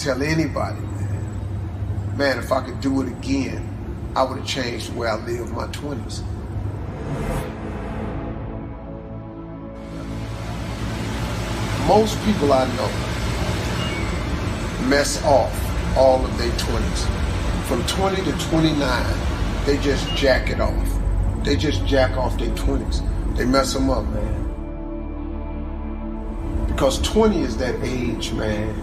tell anybody, man, if I could do it again, I would have changed the way I lived my 20s. Most people I know mess off all of their 20s. From 20 to 29, they just jack it off. They just jack off their 20s. They mess them up, man. Because 20 is that age, man,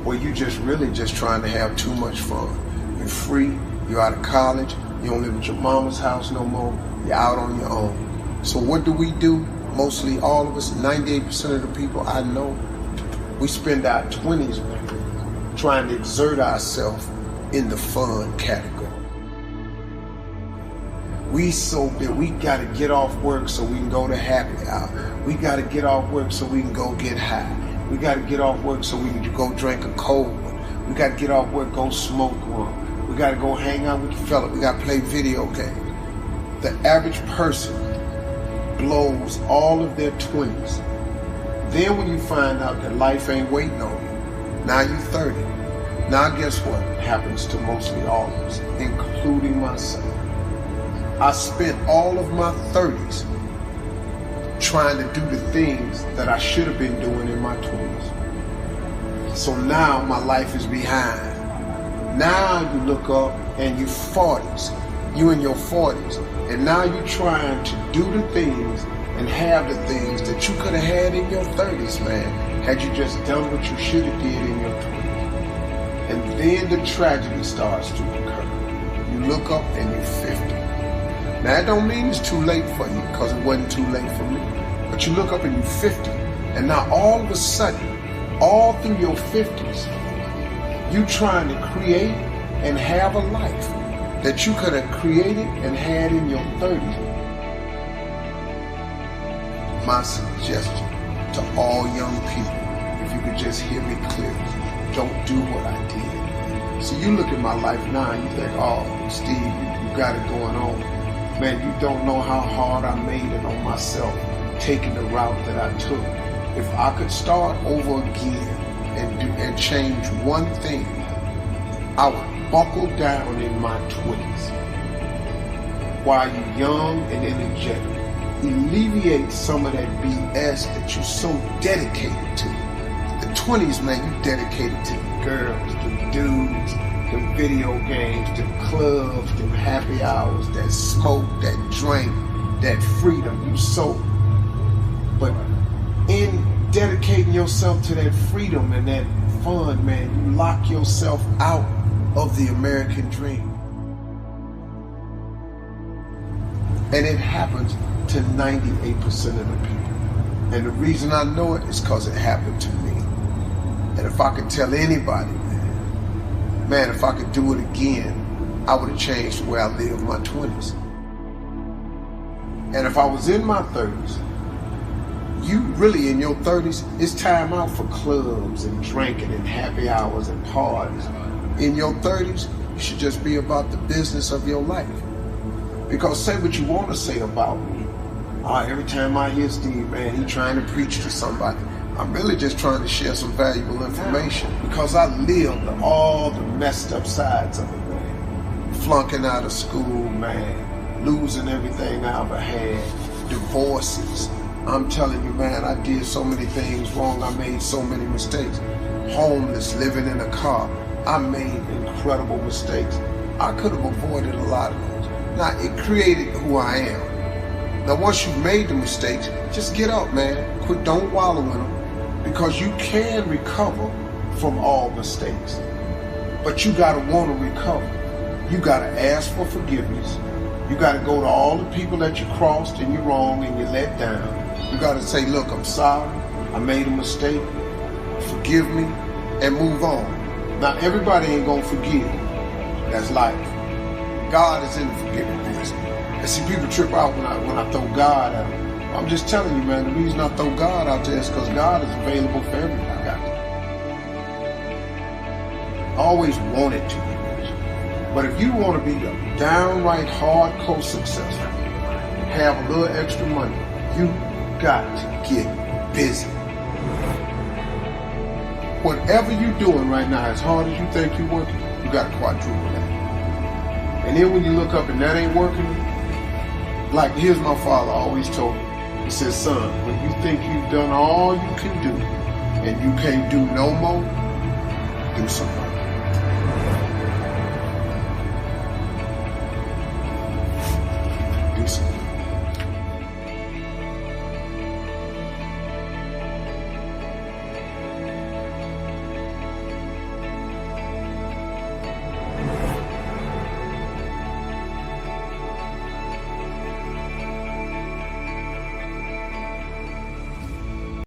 where you just really just trying to have too much fun. You're free, you're out of college, you don't live at your mama's house no more, you're out on your own. So what do? Mostly all of us, 98% of the people I know, we spend our 20s, man, trying to exert ourselves in the fun category. We so big, we gotta get off work so we can go to happy hour. We gotta get off work so we can go get high. We gotta get off work so we can go drink a cold one. We gotta get off work, go smoke one. We gotta go hang out with the fella. We gotta play video games. The average person blows all of their 20s. Then when you find out that life ain't waiting on you, now you're 30. Now guess what happens to mostly all of us, including myself? I spent all of my 30s trying to do the things that I should have been doing in my 20s. So now my life is behind. Now you look up and you're 40s. You in your 40s. And now you're trying to do the things and have the things that you could have had in your 30s, man, had you just done what you should have did in your 20s. And then the tragedy starts to occur. You look up and you're 50. Now that don't mean it's too late for you, because it wasn't too late for me. But you look up and you're 50. And now all of a sudden, all through your 50s, you trying to create and have a life that you could have created and had in your 30s. My suggestion to all young people, if you could just hear me clearly, don't do what I did. So you look at my life now and you think, oh, Steve, you got it going on. Man, you don't know how hard I made it on myself, taking the route that I took. If I could start over again and change one thing, I would buckle down in my 20s while you're young and energetic. Alleviate some of that BS that you're so dedicated to. The 20s, man, you dedicated to the girls, the dudes, the video games, the clubs, the happy hours, that smoke, that drink, that freedom. You so, but in dedicating yourself to that freedom and that fun, man, you lock yourself out of the American dream. And it happens to 98% of the people. And the reason I know it is because it happened to me. And if I could tell anybody, man, if I could do it again, I would have changed the way I lived my 20s. And if I was in my 30s, you really in your 30s, it's time out for clubs and drinking and happy hours and parties. In your 30s, you should just be about the business of your life. Because say what you want to say about me. Every time I hear Steve, man, he trying to preach to somebody. I'm really just trying to share some valuable information because I lived all the messed up sides of it, man. Flunking out of school, man. Losing everything I ever had. Divorces. I'm telling you, man, I did so many things wrong. I made so many mistakes. Homeless, living in a car. I made incredible mistakes. I could have avoided a lot of those. Now, it created who I am. Now, once you've made the mistakes, just get up, man. Quit, don't wallow in them. Because you can recover from all mistakes. But you gotta want to recover. You gotta ask for forgiveness. You gotta go to all the people that you crossed and you're wrong and you let down. You gotta say, look, I'm sorry. I made a mistake. Forgive me and move on. Now, everybody ain't gonna forgive. That's life. God is in the forgiving business. And see, people trip out when I throw God at them. I'm just telling you, man, the reason I throw God out there is because God is available for everybody. I always wanted to be rich. But if you want to be the downright hardcore successful, have a little extra money, you got to get busy. whatever you're doing right now, as hard as you think you're working, you got to quadruple that. And then when you look up and that ain't working, like here's my father always told me. He says, son, when you think you've done all you can do and you can't do no more, do something. Do something.